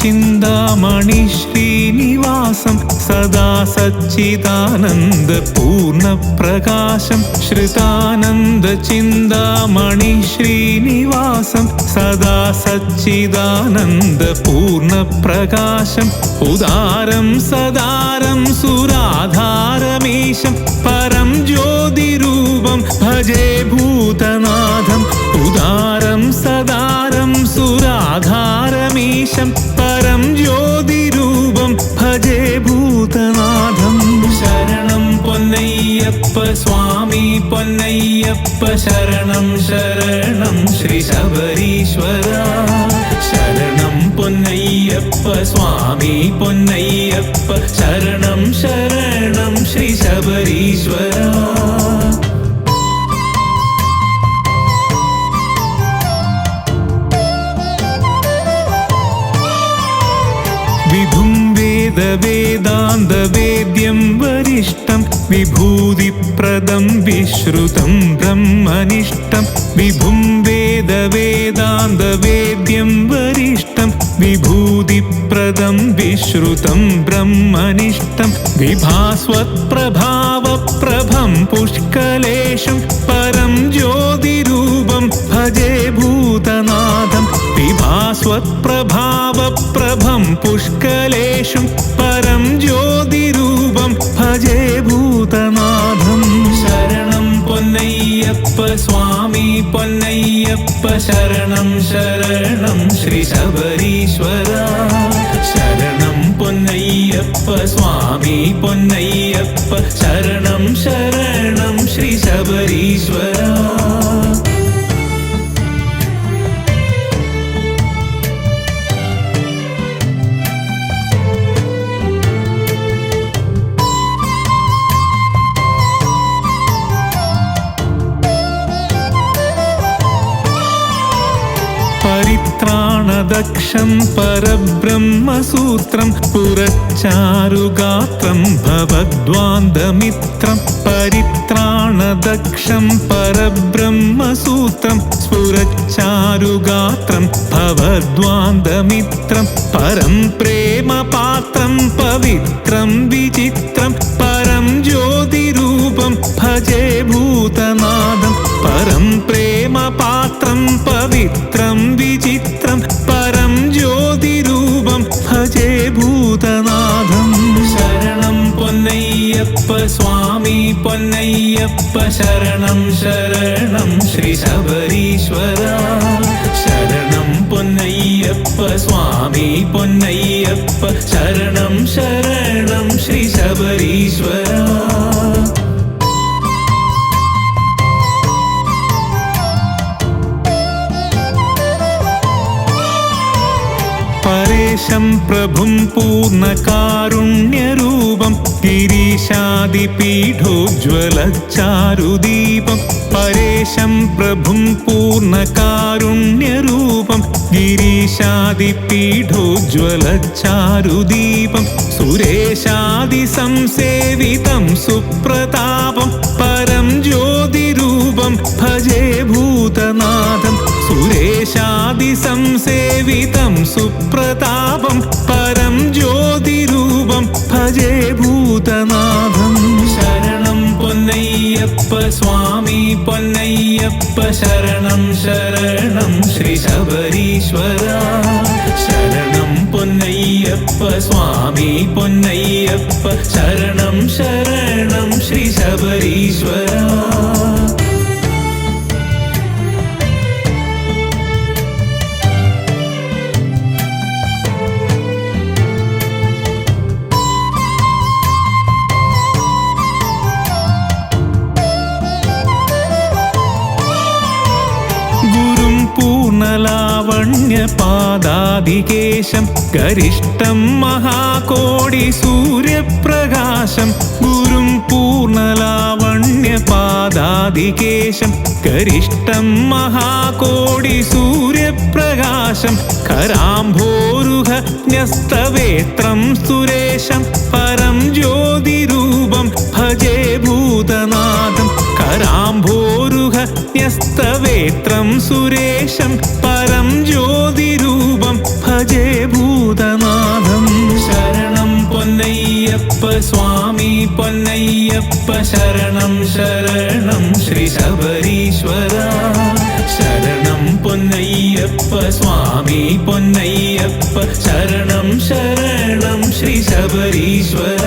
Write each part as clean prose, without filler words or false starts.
चिन्तामणि श्रीनिवासं सदा सच्चिदानन्द पूर्णप्रकाशं श्रुतानन्द चिन्तामणि श्रीनिवासं सदा सच्चिदानन्द पूर्णप्रकाशम् उदारं सदारं सुराधारमीशं परं ज्योतिरूपं भजे भूतनाथम् उदारं सदारं सुराधारमीशं परं ज्योतिरूपं भजे भूतनाथम् शरणं पोन्नय्यप्प स्वामी पोन्नय्यप्प शरणं शरणं श्री शबरीश्वरा शरणं पोन्नय्यप्प स्वामी पोन्नय्यप्प शरणं शरणं श्री शबरीश्वरा विभुं वेद वेदान्त वेद्यं वरिष्ठं विभूतिप्रदं विश्रुतं ब्रह्मनिष्ठं विभुं वेद वेदान्त वेद्यं वरिष्ठं विभूतिप्रदं विश्रुतं ब्रह्मनिष्ठं विभास्वत्प्रभावप्रभं पुष्कलेशं परं ज्योतिरूपं भजे भूतनाथं विभास्वत्प्रभावप्रभं पुष्कलेशं परं ज्योतिरूपं भजे भूतनाथम् शरणं पोन्नय्यप्प स्वामी पोन्नय्यप्प शरणं शरणं श्री शबरीश्वरा शरणं पोन्नय्यप्प स्वामी पोन्नय्यप्प शरणं शरणं श्री शबरीश्वरा परित्राणदक्षं परब्रह्मसूत्रं पुरच्चारुगात्रं भवद्वान्दमित्रं परित्राणदक्षं परब्रह्मसूत्रं स्फुरच्चारुगात्रं भवद्वान्दमित्रं परं प्रेमपात्रं पवित्रं विचित्रं परं ज्योतिरूपं भजे भूतनाथं परं प्रेमपात्रं पवित्रं विचित्रं परं ज्योतिरूपं भजे भूतनाथम् शरणं पोन्नय्यप्प स्वामी पोन्नय्यप्प शरणं शरणं श्री शबरीश्वरा शरणं पोन्नय्यप्प स्वामी पोन्नय्यप्प शरणं शरणं श्री शबरीश्वरा परेशं प्रभुं पूर्णकारुण्यरूपं गिरीशादिपीठोज्ज्वलच्चारुदीपं परेशं प्रभुं पूर्णकारुण्यरूपं गिरीशादिपीठोज्ज्वलच्चारुदीपं सुरेशादिसंसेवितं सुप्रतापं परं ज्योतिरूपं भजे भूतनाथं सुरेशादिसंसेवितं सुप्रतापं परं ज्योतिरूपं भजे भूतनाथम् शरणं पोन्नय्यप्प स्वामी पोन्नय्यप्प शरणं शरणं श्री शबरीश्वरा शरणं पोन्नय्यप्प स्वामी पोन्नय्यप्प शरणं शरणं श्री शबरीश्वरा पूर्णलावण्यपादादिकेशं गरिष्ठं महाकोटिसूर्यप्रकाशं गुरुं पूर्णलावण्यपादादिकेशं गरिष्ठं महाकोटिसूर्यप्रकाशं कराम्भोरुह न्यस्तवेत्रं सुरेशं परं ज्योतिरूपं भजे भूतनाथं कराम्भोरुह न्यस्तवेत्रं सुरेशं परं ज्योतिरूपं भजे भूत പൊന്നയ്യപ്പ ശരണം ശരണം ശ്രീ ശബരീശ്വര ശരണം പൊന്നയ്യപ്പ സ്വാമി പൊന്നയ്യപ്പ ശരണം ശരണം ശ്രീ ശബരീശ്വര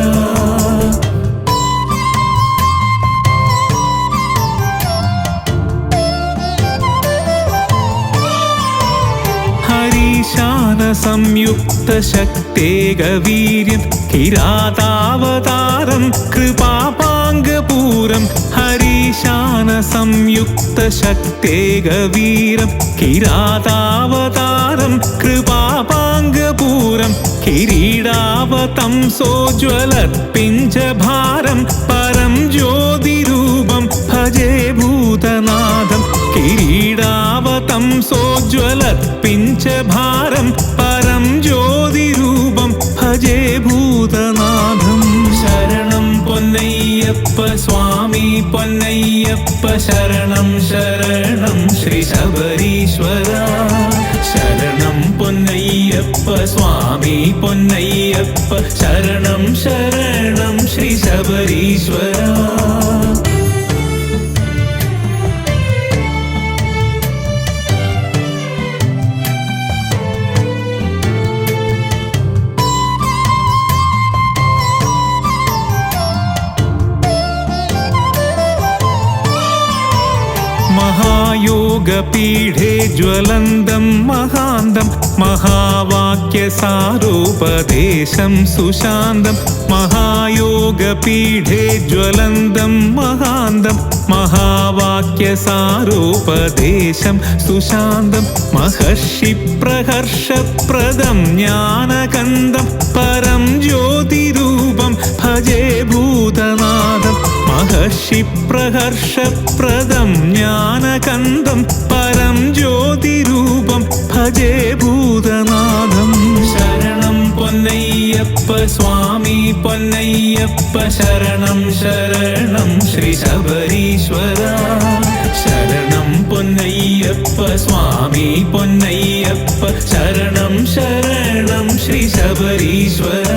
സംയുക്ത ശക്തേകവീര്യം കിരാതാവതാരം കൃപാപാംഗപൂരം ഹരീശാന സംയുക്ത ശക്തേകവീരം കിരാതാവതാരം കൃപാപാംഗപൂരം കിരീടാവതം സോജ്വലത്പിഞ്ചഭാരം പരം ജ്യോതിരൂപം ഭജേ ഭൂതനാഥം കിരീടാവതം സോജ്വലത്പിഞ്ചഭാരം പരം ജ്യോതിരൂപം ഭജേ ഭൂതനാഥം ശരണം പൊന്നയ്യപ്പ സ്വാമി പൊന്നയ്യപ്പ ശരണം ശരണം ശ്രീ ശബരീശ്വര ശരണം പൊന്നയ്യപ്പ സ്വാമി പൊന്നയ്യപ്പ ശരണം ശരണം ശ്രീ ശബരീശ്വര महायोगपीठे ज्वलन्तं महान्तं महावाक्यसारोपदेशं सुशान्तं महायोगपीठे ज्वलन्तं महान्तं महावाक्यसारोपदेशं सुशान्तं महर्षिप्रहर्षप्रदं ज्ञानकन्दं परं ज्योतिरूपं भजे भूतनाथं महर्षिप्रहर्षप्रदं ज्ञानकन्दं परं ज्योतिरूपं भजे भूतनाथं शरणं പൊന്നയ്യപ്പ സ്വാമി പൊന്നയ്യപ്പ ശരണം ശരണം ശ്രീ ശബരീശ്വര ശരണം പൊന്നയ്യപ്പ സ്വാമി പൊന്നയ്യപ്പ ശരണം ശരണം ശ്രീ ശബരീശ്വര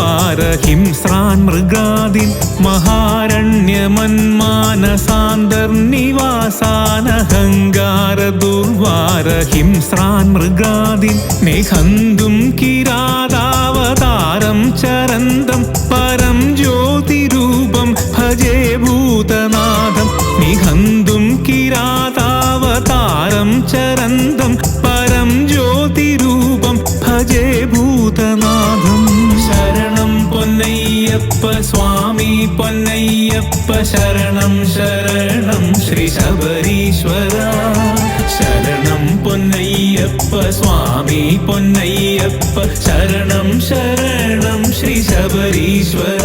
महारण्यमन्मानसान्तर्निवासानहङ्गारदुर्वारहिंस्रान् मृगादीन् महारण्यमन्मानसान्तर्निवासानहङ्गारदुर्वारहिंस्रान् मृगादीन् निहन्तुं किरातावतारं चरन्तं परं ज्योतिरूपं भजे भूतनाथं निहन्तुं किरातावतारं चरन्तं परं ज्योतिरूपं भजे भूतनाथं शरणं പൊന്നയ്യപ്പ സ്വാമി പൊന്നയ്യപ്പ ശരണം ശരണം ശ്രീ ശബരീശ്വര ശരണം പൊന്നയ്യപ്പ സ്വാമി പൊന്നയ്യപ്പ ശരണം ശരണം ശ്രീ ശബരീശ്വര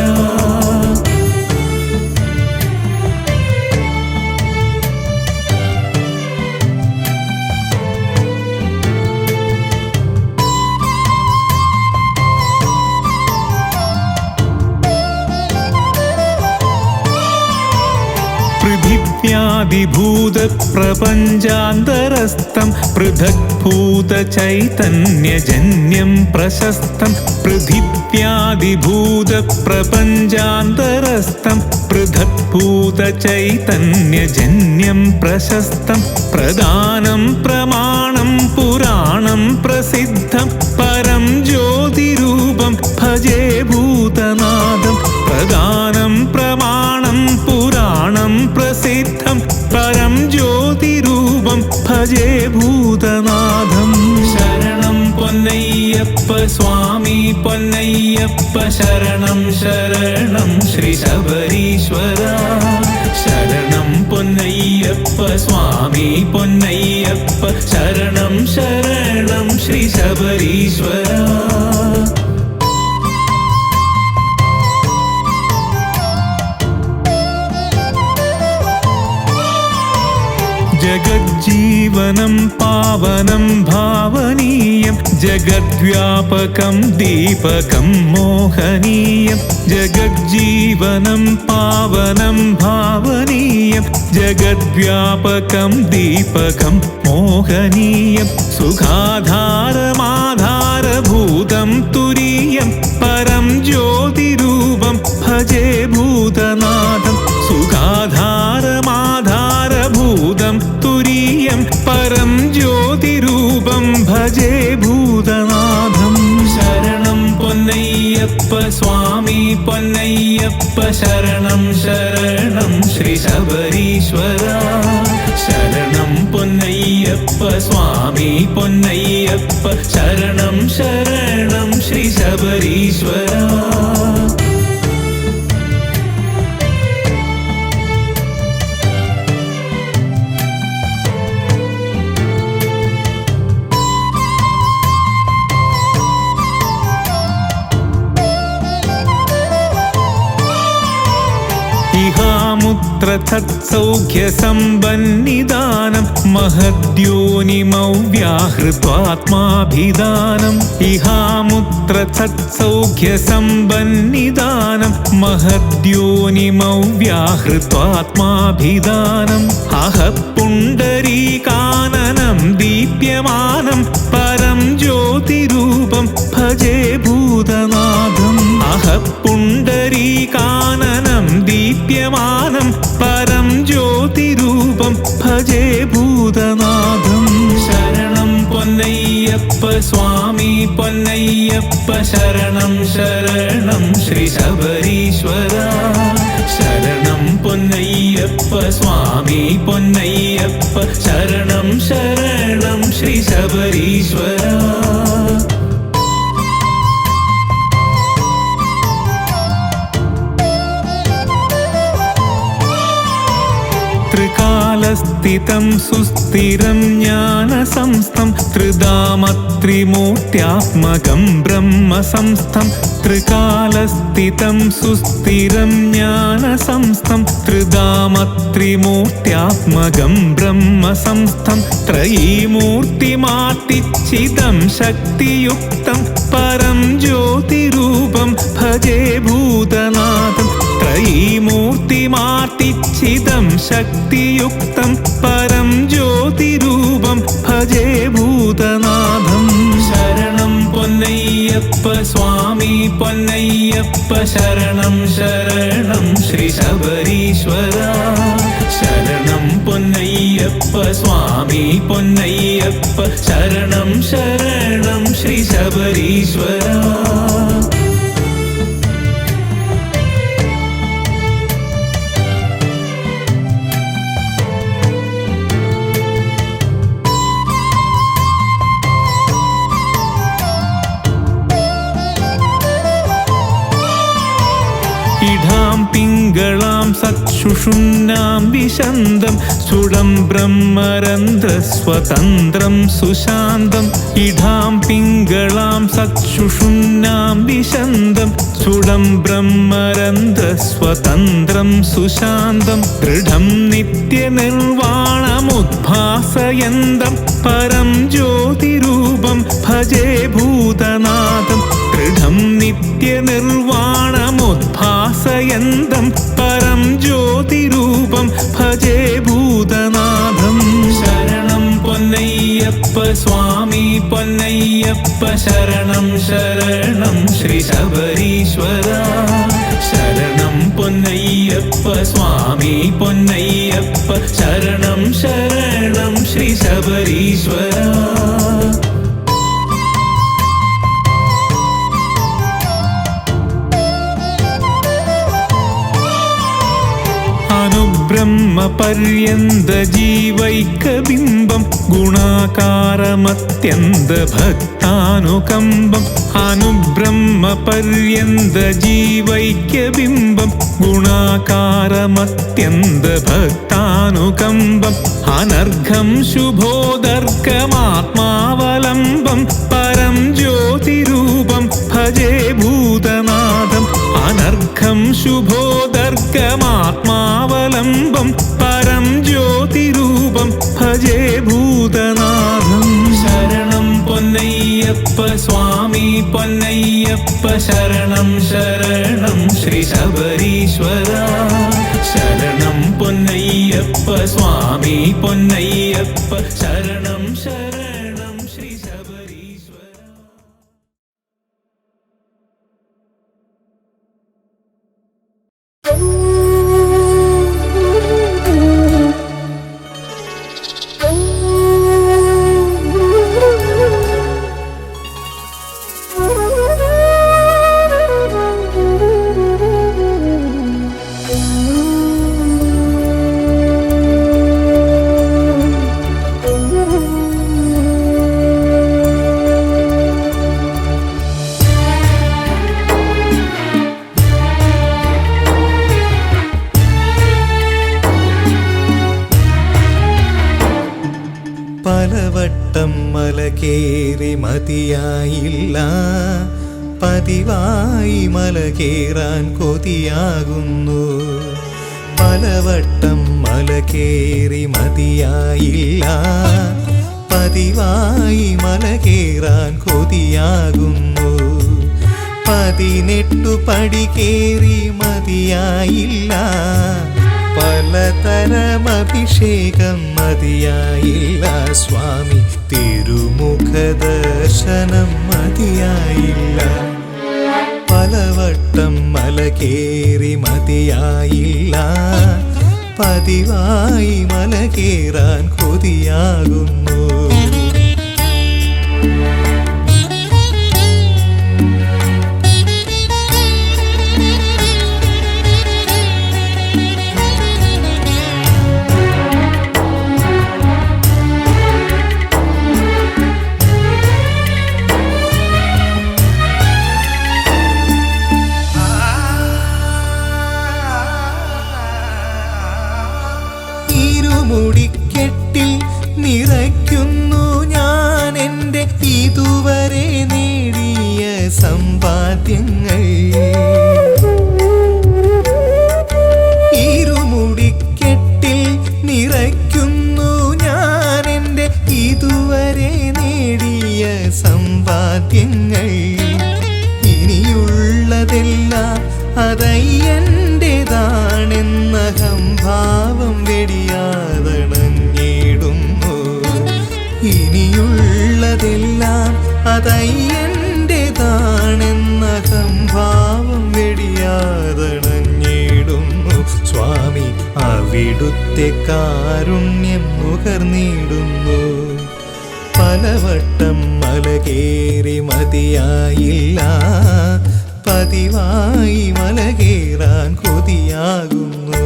पृथिव्यादिभूतप्रपञ्चान्तरस्थं पृथग्भूतचैतन्यजन्यं प्रशस्तं पृथिव्यादिभूतप्रपञ्चान्तरस्थं पृथग्भूतचैतन्यजन्यं प्रशस्तं प्रदानं प्रमाणं पुराणं प्रसिद्धं परं ज्योतिरूपं भजे भूतनाथं प्रदानं प्रमाणं पुराणं प्रसिद्धं परं ज्योतिरूपं भजे भूतनाथं शरणं പൊന്നയ്യപ്പ സ്വാമി പൊന്നയ്യപ്പ ശരണം ശരണം ശ്രീ ശബരീശ്വര ശരണം പൊന്നയ്യപ്പ സ്വാമി പൊന്നയ്യപ്പ ശരണം ശരണം ശ്രീ ശബരീശ്വര जगज्जी जगज्जीवनं पावनं भावनीयं जगद्व्यापकं दीपकं मोहनीयं जगज्जीवनं पावनं भावनीयं जगद्व्यापकं दीपकं मोहनीयं सुखाधारमाधारभूतं तुरीयं परं ज्योतिरूपं भजे भूतनाथं सुखाधारमाधारभूतं तुरीयं परं ज्योतिरूपं भजे भूतनाथं शरणं पोन्नय्यप्प स्वामी पोन्नय्यप्प शरणं शरणं श्री शबरीश्वरा शरणं पोन्नय्यप्प स्वामी पोन्नय्यप्प शरणं शरणं श्री शबरीश्वरा इहामुत्रतत्सौख्यसम्बन्निदानं महद्योनिमौ व्याहृत्वात्माभिधानम् इहामुत्रतत्सौख्यसम्बन्निदानं महद्योनिमौ व्याहृत्वात्माभिधानम् अह पुण्डरीकाननं दीप्यमानं परं ज्योतिरूपं भजे भूतनाथम् अह पुण्डरीकाननं दीप्यमानं परं ज्योतिरूपं भजे भूतनाथं शरणं पोन्नय्यप्प स्वामी पोन्नय्यप्प शरणं शरणं श्री शबरीश्वरा शरणं पोन्नय्यप्प स्वामी पोन्नय्यप्प शरणं शरणं श्री शबरीश्वरा त्रिकालस्थितं सुस्थिरं ज्ञानसंस्थं त्रिधामत्रिमूर्त्यात्मकं ब्रह्मसंस्थं त्रिकालस्थितं सुस्थिरं ज्ञानसंस्थं त्रिधामत्रिमूर्त्यात्मकं ब्रह्मसंस्थं त्रयीमूर्तिमार्तिच्छिदं शक्तियुक्तं परं ज्योतिरूपं भजे भूतनाथं त्रयीमूर्तिमार्तिच्छिदं शक्तियुक्तं परं ज्योतिरूपं भजे भूतनाथं शरणं पोन्नय्यप्प स्वामी पोन्नय्यप्प शरणं शरणं श्री शबरीश्वरा शरणं पोन्नय्यप्प स्वामी पोन्नय्यप्प शरणं शरणं श्री शबरीश्वरा इडां पिङ्गळां सत्सुषुम्नां विशन्दं सुडं ब्रह्मरन्ध्रस्वतन्त्रं सुशान्तम् इडां पिङ्गळां सत्सुषुम्नां विशन्दं सुडं ब्रह्मरन्ध्रस्वतन्त्रं सुशान्तं दृढं नित्यनिर्वाणमुद्भासयन्तं परं ज्योतिरूपं भजे भूतनाथं दृढं नित्यनिर्वाणमुद्भासयन्तं परं ज्योतिरूपं भजे भूतनाथं शरणं पोन्नय्यप्प स्वामी पोन्नय्यप्प शरणं शरणं श्री शबरीश्वरा शरणं पोन्नय्यप्प स्वामी पोन्नय्यप्प शरणं शरणं श्री शबरीश्वरा ब्रह्मपर्यन्तजीवैकबिम्बं गुणाकारमत्यन्तभक्तानुकम्बम् अनुब्रह्मपर्यन्तजीवैक्यबिम्बं गुणाकारमत्यन्तभक्तानुकम्बम् अनर्घं शुभोदर्कमात्मावलम्बं परं ज्योतिरूपं भजे भूतनाथम् अनर्घं शुभोदर्कमात्मावलम्बं परं ज्योतिरूपं भजे भूतनाथम् സ്വാമി പൊന്നയ്യപ്പ ശരണം ശരണം ശ്രീ ശബരീശ്വര ശരണം പൊന്നയ്യപ്പ സ്വാമി പൊന്നയ്യപ്പ ശരണം ശരണം ശ്രീ ശബരീശ്വര. പലവട്ടം മല കേറി മതിയായില്ല, പതിവായി മല കേറാൻ കൊതിയാകുന്നു. പലവട്ടം മല കേറി മതിയായില്ല, പതിവായി മല കേറാൻ കൊതിയാകുന്നു. 18 പടി കേറി മതിയായില്ല, പലതരം അഭിഷേകം മതിയായില്ല. സ്വാമി തിരുമുഖ ദർശനം മതിയായില്ല. പലവട്ടം മല കേറി മതിയായില്ല, പതിവായി മല കേറാൻ കൊതിയാകുന്നു. ഇരുമുടിക്കെട്ടിൽ നിറയ്ക്കുന്നു ഞാൻ എൻ്റെ ഇതുവരെ നേടിയ സമ്പാദ്യങ്ങൾ. ഇരുമുടിക്കെട്ടിൽ നിറയ്ക്കുന്നു ഞാൻ എൻ്റെ ഇതുവരെ നേടിയ സമ്പാദ്യങ്ങൾ. ഇനിയുള്ളതെല്ലാം അതയ്യൻ്റെതാണെന്ന ഹംഭാവം വെടിയാതണഞ്ഞിടുന്നു. ഇനിയുള്ളതെല്ലാം അതയ്യൻ്റെതാണെന്ന ഹംഭാവം വെടിയാതണഞ്ഞിടുന്നു. സ്വാമി അവിടുത്തെ കാരുണ്യം നുകർന്നിടുന്നു. പലവട്ടം മല കേറി മതിയായില്ല, പതിവായി മല കേറാൻ കൊതിയാകുന്നു.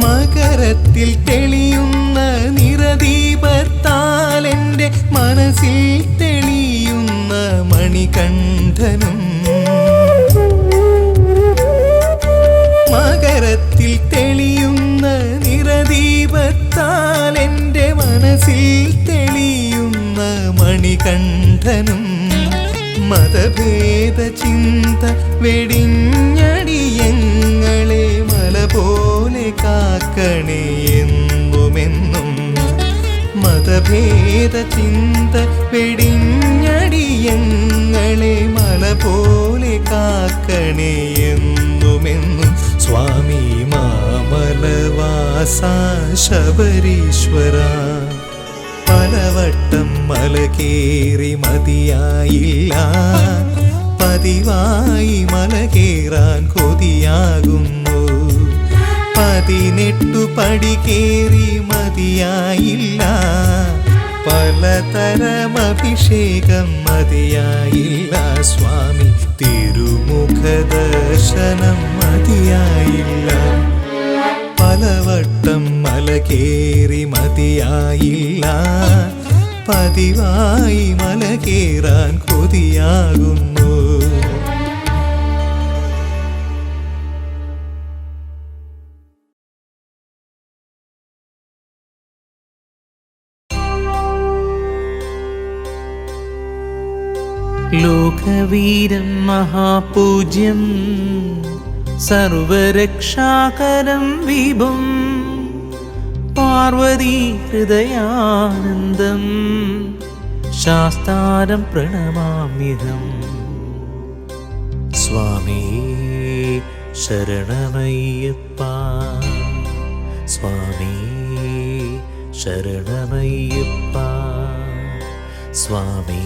മകരത്തിൽ തെളിയുന്ന നിറദീപത്താൽ എൻ്റെ മനസ്സിൽ തെളിയുന്ന മണികണ്ഠനും. മകരത്തിൽ തെളിയുന്ന നിറദീപത്താൽ എൻ്റെ മനസ്സിൽ തെളിയുന്ന മണികണ്ഠനും. മതഭേദ ചിന്ത വെടിഞ്ഞടിയങ്ങളെ മല പോലെ കാക്കണേ എന്നുമെന്നും. മതഭേദ ചിന്ത വെടിഞ്ഞടിയങ്ങളെ മല പോലെ കാക്കണേ എന്നുമെന്നും. സ്വാമി മാമലവാസ ശബരീശ്വര പലവട്ടം മല കേറി മതിയായില്ല, പതിവായി മല കേറാൻ കൊതിയാകുന്നു. 18 പടി കേറി മതിയായില്ല, പലതരം അഭിഷേകം മതിയായില്ല. സ്വാമി തിരുമുഖ ദർശനം മതിയായില്ല. പലവട്ടം മല കേറി മതിയായില്ല, പതിവായി മല കേറാൻ കൊതിയാകുന്നു. ലോകവീരം മഹാപൂജ്യം സർവരക്ഷാകരം വിഭും പാർവതി ഹൃദയാനന്ദം ശാസ്താരം പ്രണമാമ്യഹം. സ്വാമി ശരണമയ്യപ്പ, സ്വാമി ശരണമയ്യപ്പ, സ്വാമി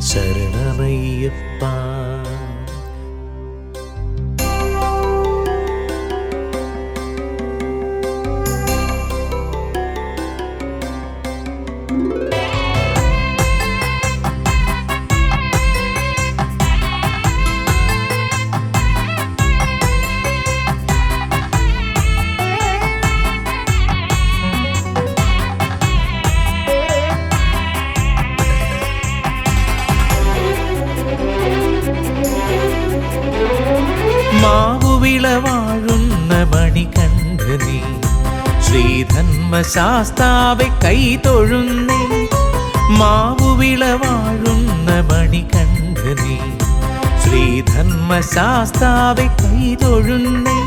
ശരണമയ്യപ്പ. മാവുവിളവാഴുന്ന മണികണ്ഠനേ, ശ്രീധന്മശാസ്താവെ കൈതൊഴുന്നേ. മാവുവിളവാഴുന്ന മണികണ്ഠനേ, ശ്രീധന്മശാസ്താവെ കൈതൊഴുന്നേ.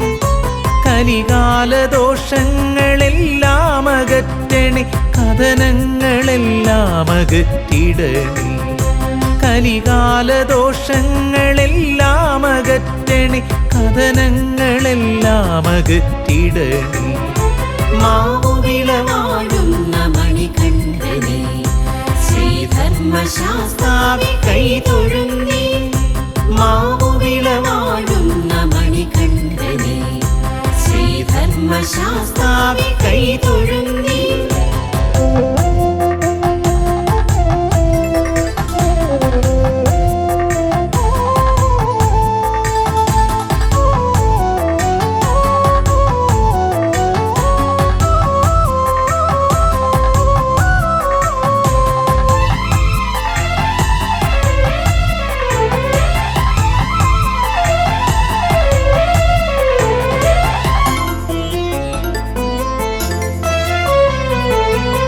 കലികാലദോഷങ്ങളെല്ലാം അകറ്റണേ, കഥനങ്ങളെല്ലാം അകറ്റിടണേ. കലികാലദോഷങ്ങളെല്ലാം അകറ്റണേ, കഥനങ്ങളെല്ലാം അകറ്റിടണേ. മാവുവിളവാഴുന്ന മണികണ്ഠനേ, ശ്രീധർമ്മശാസ്താവെ കൈതൊഴുന്നേ. മാവുവിളവാഴുന്ന മണികണ്ഠനേ, ശ്രീധർമ്മശാസ്താവെ കൈതൊഴുന്നേ.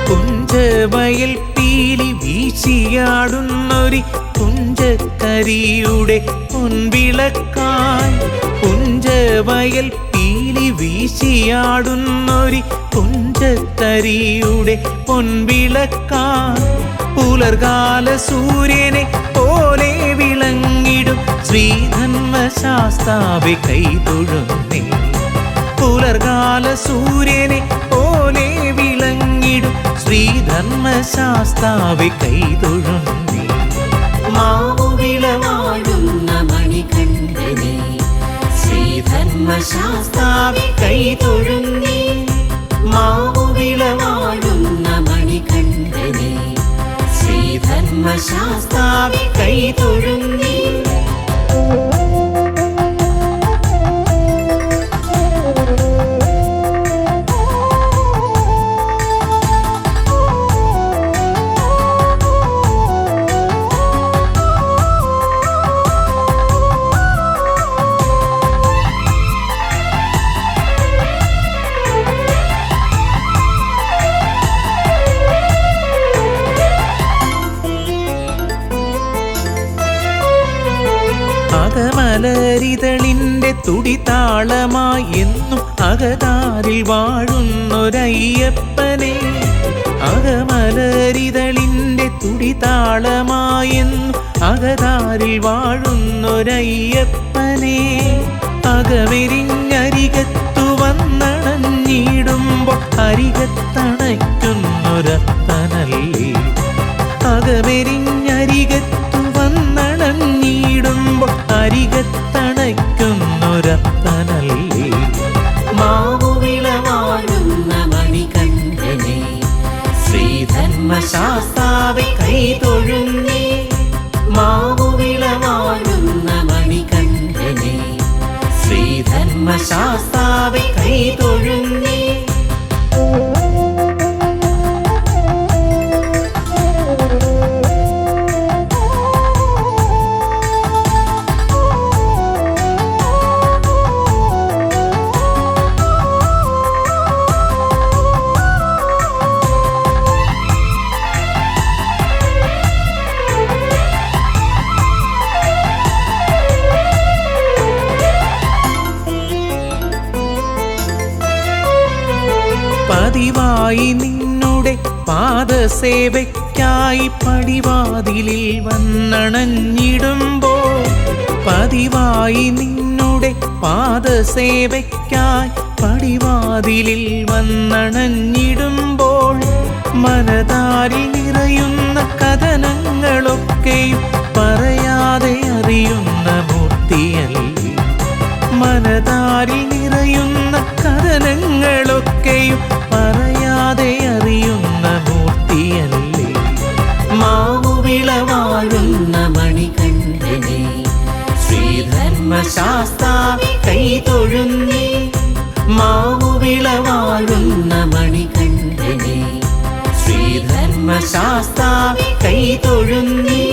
പുഞ്ചവയൽ പീലി വീശിയാടുന്നൊരി പുഞ്ചക്കരിയുടെ പൊൻവിളക്കായി, പുഞ്ചവയൽ പീലി വീശിയാടുന്നൊരി പുഞ്ചക്കരിയുടെ പൊൻവിളക്കായി. പുലർകാല സൂര്യനെ പോലെ വിളങ്ങിടും ശ്രീധന്മശാസ്താവെ കൈതൊഴുന്നേ. പുലർകാല സൂര്യനെ പോലെ വിളങ്ങിടും ശ്രീധർമ്മശാസ്താവെ കൈതൊഴുന്നേ. മാവുവിളവാഴുന്ന മണികണ്ഠനേ, ശ്രീധർമ്മശാസ്താവെ കൈതൊഴുന്നേ. മാവുവിളവാഴുന്ന മണികണ്ഠനേ, ശ്രീധർമ്മശാസ്താവെ കൈതൊഴുന്നേ. അകമലരിതളിന്റെ തുടിതാളമായി എന്നും അകതാരിൽ വാഴുന്നൊരയ്യപ്പനെ. അകമലരിതളിന്റെ തുടിതാളമായെന്നും അകതാരിൽ വാഴുന്നൊരയ്യപ്പനെ. അകമെരിഞ്ഞരികത്തു വന്നണഞ്ഞിടുമ്പോൾ അരികത്തണയ്ക്കുന്നൊരപ്പനല്ലേ. അകമെരിഞ്ഞരികത്തു വന്നണഞ്ഞിടുമ്പോൾ അരികത്തണയ്ക്കുന്നൊരപ്പനല്ലേ. മാവുവിളവാഴുന്ന മണികണ്ഠനേ, ശ്രീധർമ്മശാസ്താവെ കൈതൊഴുന്നേ. മാവുവിളവാഴുന്ന മണികണ്ഠനേ, ശ്രീധർമ്മശാസ്താവെ കൈതൊഴുന്നേ. പതിവായി നിന്നുടെ പാദസേവയ്ക്കായി പടിവാതിലിൽ വന്നണഞ്ഞിടുമ്പോൾ പതിവായി നിന്നുടെ പാദസേവയ്ക്കായി പടിവാതിലിൽ വന്നണഞ്ഞിടുമ്പോൾ മനതാരിൽ നിറയുന്ന കഥനങ്ങളൊക്കെയും പറയാതെ അറിയുന്ന മൂർത്തിയല്ലേ. മനതാരിൽ നിറയുന്ന കഥനങ്ങളൊക്കെയും പറയാതെ അറിയുന്ന മൂർത്തിയല്ലേ. മാവുവിളവാഴുന്ന മണികണ്ഠനെ ശ്രീധർമ്മശാസ്താവേ കൈതൊഴുന്നേ. മാവുവിളവാഴുന്ന മണികണ്ഠനെ ശ്രീധർമ്മശാസ്താവേ കൈതൊഴുന്നേ.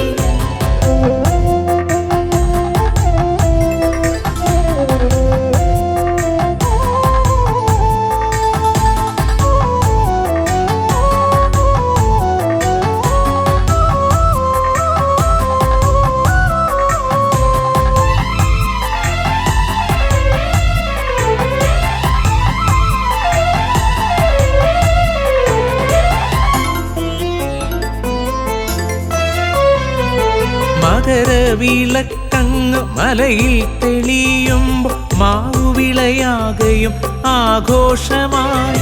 മകരവിളക്കങ്ങ് മലയിൽ തെളിയുമ്പോൾ മാവുവിളയാകയും ആഘോഷമായി.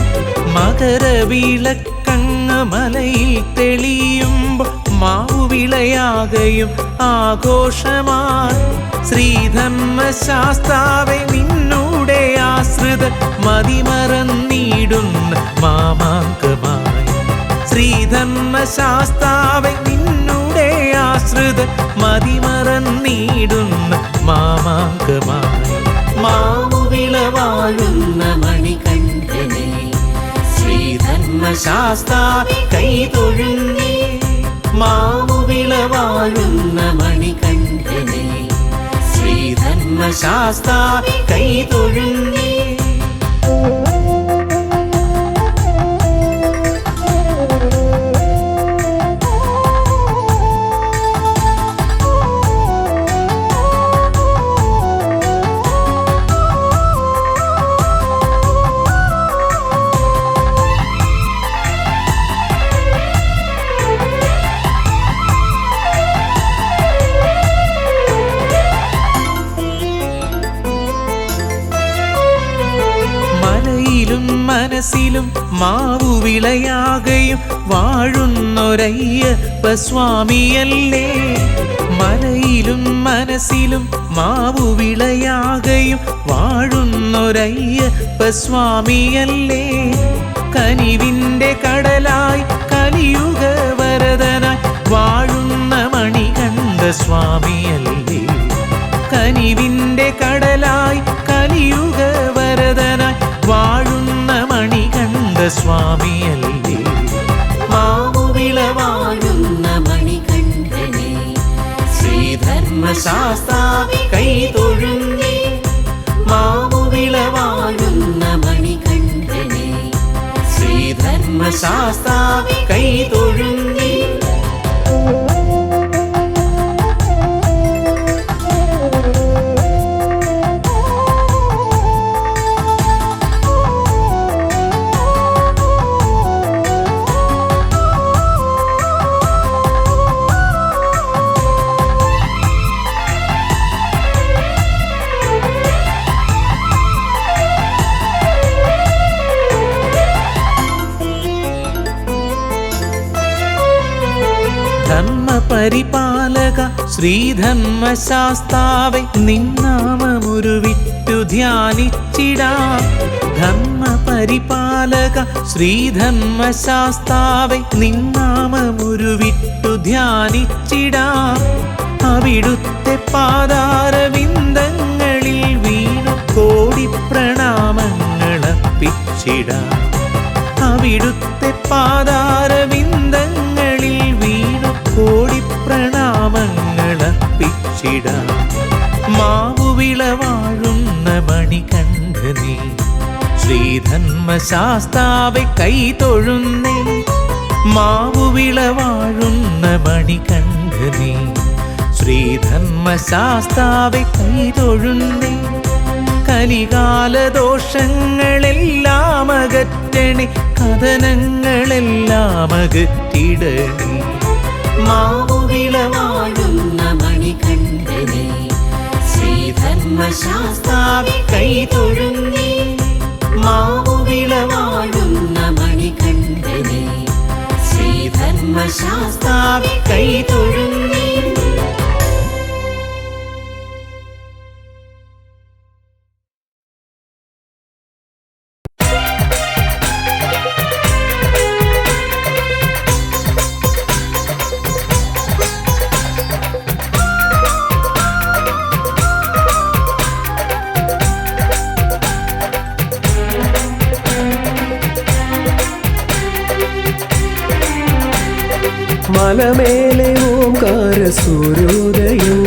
മകരവിളക്കങ്ങ് മലയിൽ തെളിയുമ്പോൾ മാവുവിളയാകയും ആഘോഷമായി. ശ്രീധർമ്മശാസ്താവേ നിന്നുടെ ആശ്രിത മതിമറന്നിടുന്ന മാമാങ്കമായി. ശ്രീധർമ്മശാസ്താവേ നിന്നുടെ ആശ്രിത മതിമറന്നിടുന്ന മാമാങ്കമായി. മാവുവിളവാഴുന്ന മണികണ്ഠനെ ശ്രീധർമ്മശാസ്താവേ കൈതൊഴുന്നേ. മാവുവിളവാഴുന്ന മണികണ്ഠനെ ശ്രീധർമ്മശാസ്താവേ കൈതൊഴുന്നേ. മനസ്സിലും മാവുവിളയാകയും വാഴുന്നൊരയ്യപ്പ സ്വാമിയല്ലേ. മലയിലും മനസ്സിലും മാവുവിളയാകയും വാഴുന്നൊരയ്യപ്പ സ്വാമിയല്ലേ. കനിവിൻ്റെ കടലായി കലിയുഗ വരദനായി വാഴുന്ന മണികണ്ഠ സ്വാമിയല്ലേ. കനിവിൻ്റെ കടലായി കലിയുഗ വരദനായി വാഴുന്ന മണികണ്ഠ സ്വാമിയല്ലേ. മാവുവിളവാഴുന്ന മണികണ്ഠനെ ശ്രീധർമ്മശാസ്താവേ കൈതൊഴുന്നേ. മാവുവിളവാഴുന്ന മണികണ്ഠനെ ശ്രീധർമ്മശാസ്താവേ കൈതൊഴുന്നേ. പരിപാലക ശ്രീധർമ്മശാസ്താവേ നിന്നാമമുരുവിട്ടു ധ്യാനിച്ചിടാം. ധർമ്മപരിപാലക ശ്രീധർമ്മശാസ്താവേ നിന്നാമമുരുവിട്ടു ധ്യാനിച്ചിടാം. അവിടുത്തെ പാതാരവിന്ദങ്ങളിൽ വീണു കോടി പ്രണാമങ്ങളർപ്പിച്ചിടാം. അവിടുത്തെ പാതാരവിന്ദങ്ങളിൽ വീണു കോടി പ്രണാമങ്ങളർപ്പിച്ചിടാം. മാവുവിളവാഴുന്ന മണികണ്ഠനെ ശ്രീധർമ്മശാസ്താവേ കൈതൊഴുന്നേ. മാവുവിളവാഴുന്ന മണികണ്ഠനെ ശ്രീധർമ്മശാസ്താവേ കൈതൊഴുന്നേ. കലികാല ദോഷങ്ങളെല്ലാം അകറ്റണേ, കഥനങ്ങളെല്ലാം അകറ്റിടണേ. മാവുവിളവാഴുന്ന മണികണ്ഠനെ ശ്രീധർമ്മശാസ്താവി കൈതൊഴുന്നേ. മാവുവിളവാഴുന്ന മണികണ്ഠനെ ശ്രീധർമ്മശാസ്താവി കൈതൊഴുന്നേ. മലമേലെ ഓംകാര സൂര്യോദയം,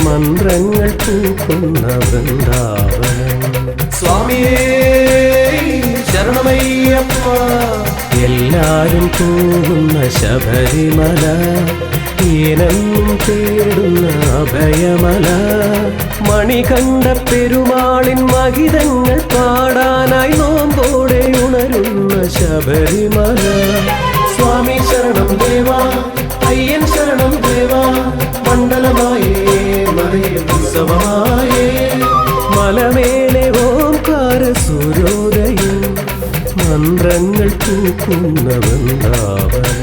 മന്ത്രങ്ങൾ പൂക്കുന്ന വൃന്ദാവനം. സ്വാമിയേ ശരണമയ്യപ്പ. എല്ലാരും പോകുന്ന ശബരിമല, ഏനെന്നും തേടുന്ന അഭയമല. മണികണ്ഠ പെരുമാളിൻ മഹിതങ്ങൾ പാടാനായി നോമ്പോടെ ഉണരുന്ന ശബരിമല. സ്വാമി ശരണം ദേവാ, അയ്യൻ ശരണം ദേവാ. മണ്ഡലമായേ മലയിൽ ഉത്സവമായേ. മലമേലെ ഓംകാര സൂര്യോദയം, മന്ത്രങ്ങൾ പൂക്കുന്ന വൃന്ദാവനം.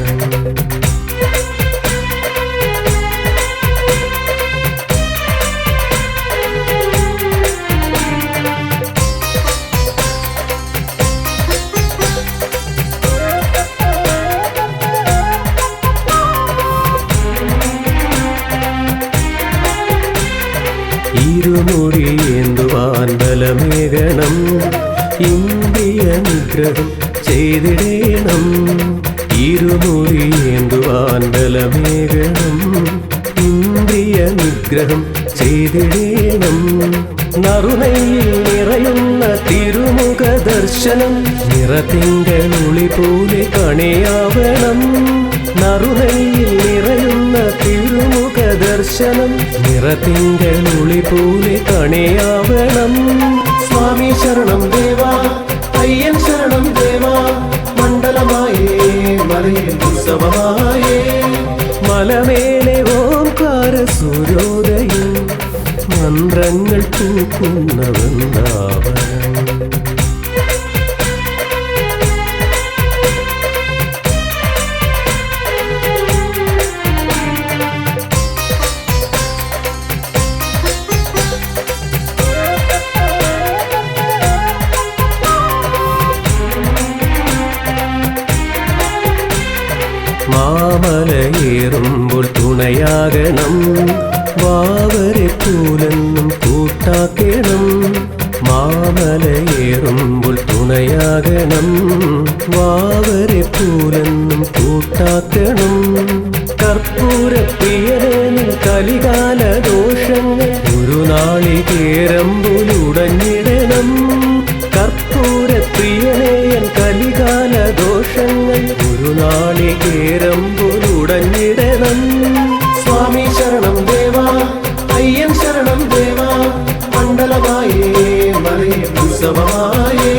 ഇരുമുടിയേന്തുവാൻ ബലമേകണം, ഇന്ദ്രിയ നിഗ്രഹം ചെയ്തിടേണം. ഇരുമുടിയേന്തുവാൻ ബലമേകണം, ഇന്ദ്രിയ നിഗ്രഹം ചെയ്തിടേണം. നറുനെയ്യിൽ നിറയുന്ന തിരുമുഖ ദർശനം, നിറതിങ്കളൊളി പോലെ കണിയാവണം. നറുനെയ്യിൽ നിറയുന്ന തിരുമുഖ ദർശനം, നിറതിങ്കളൊളി പോലെ കണിയാവണം. സ്വാമി ശരണം ദേവാ, അയ്യൻ ശരണം ദേവാ. മണ്ഡലമായേ മലയിൽ ഉത്സവമായേ. മലമേലെ ഓംകാര സൂര്യോദയം, മന്ത്രങ്ങൾ പൂക്കുന്ന വൃന്ദാവനം. മാമലയേറുമ്പോൾ തുണയാകണം, വാവരെ പൂലെന്നും കൂട്ടാക്കണം. മാമലയേറുമ്പോൾ തുണയാകണം, വാവരെ പൂലെന്നും കൂട്ടാക്കണം. കർപ്പൂരപ്രിയനിൽ കലികാല ദോഷങ്ങൾ ഒരു നാളികേരമ്പുലുടഞ്ഞിടണം. കർപ്പൂരപ്രിയനേയൻ കലികാല ദോഷങ്ങൾ ഒരു നാളികേരമ്പുലുടഞ്ഞിടണം. സ്വാമി ശരണം ദേവാ, അയ്യൻ ശരണം ദേവാ. മണ്ഡലമായേ മലയിൽ ഉത്സവമായേ.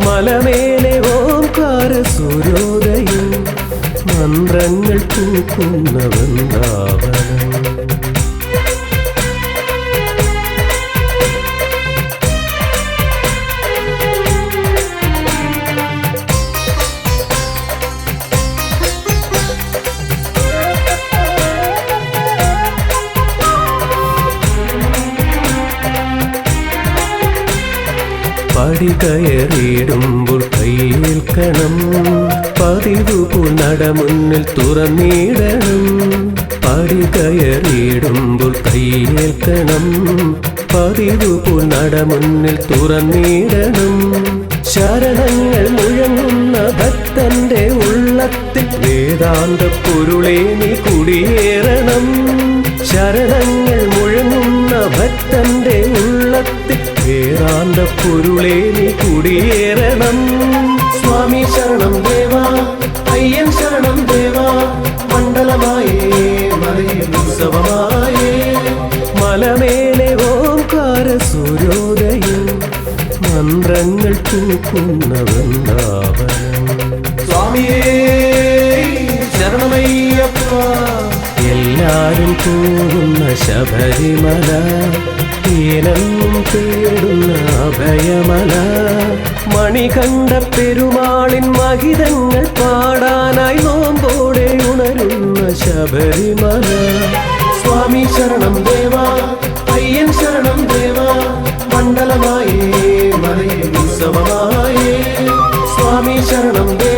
മലമേലെ ഓംകാര സൂര്യോദയം, മന്ത്രങ്ങൾ പൂക്കുന്ന വൃന്ദാവനം. പടി കയറിയിടുമ്പോൾ കൈയേൽക്കണം, പതിവ് പോൽ നട മുന്നിൽ തുറന്നിടണം. പടി കയറിയിടുമ്പോൾ കൈയേൽക്കണം, പതിവ് പോൽ നട മുന്നിൽ തുറന്നിടണം. ശരണങ്ങൾ മുഴങ്ങുന്ന ഭക്തന്റെ ഉള്ളത്തിൽ വേദാന്ത പൊരുളേ നീ കുടിയേറണം. ശരണങ്ങൾ മുഴങ്ങുന്ന ഭക്തന്റെ ഉള്ളത്തിൽ വേദാന്ത പൊരുളേ നീ കുടിയേറണം. സ്വാമി ശരണം ദേവാ, അയ്യൻ ശരണം ദേവാ. മണ്ഡലമായേ മലയിൽ ഉത്സവമായേ. മലമേലെ ഓംകാര സൂര്യോദയം, പൂക്കുന്ന വൃന്ദാവനം. സ്വാമിയേ ശരണമയ്യപ്പ. എല്ലാരും പോകുന്ന ശബരിമല, ഏനെന്നും തേടുന്ന അഭയമല. മണികണ്ഠ പെരുമാളിൻ മഹിതങ്ങൾ പാടാനായി നോമ്പോടെ ഉണരുന്ന ശബരിമല. സ്വാമി ശരണം ദേവ, അയ്യൻ ശരണം ദേവ. മണ്ഡലമായേ മലയിൽ ഉത്സവമായേ. സ്വാമി ശരണം ദേവ,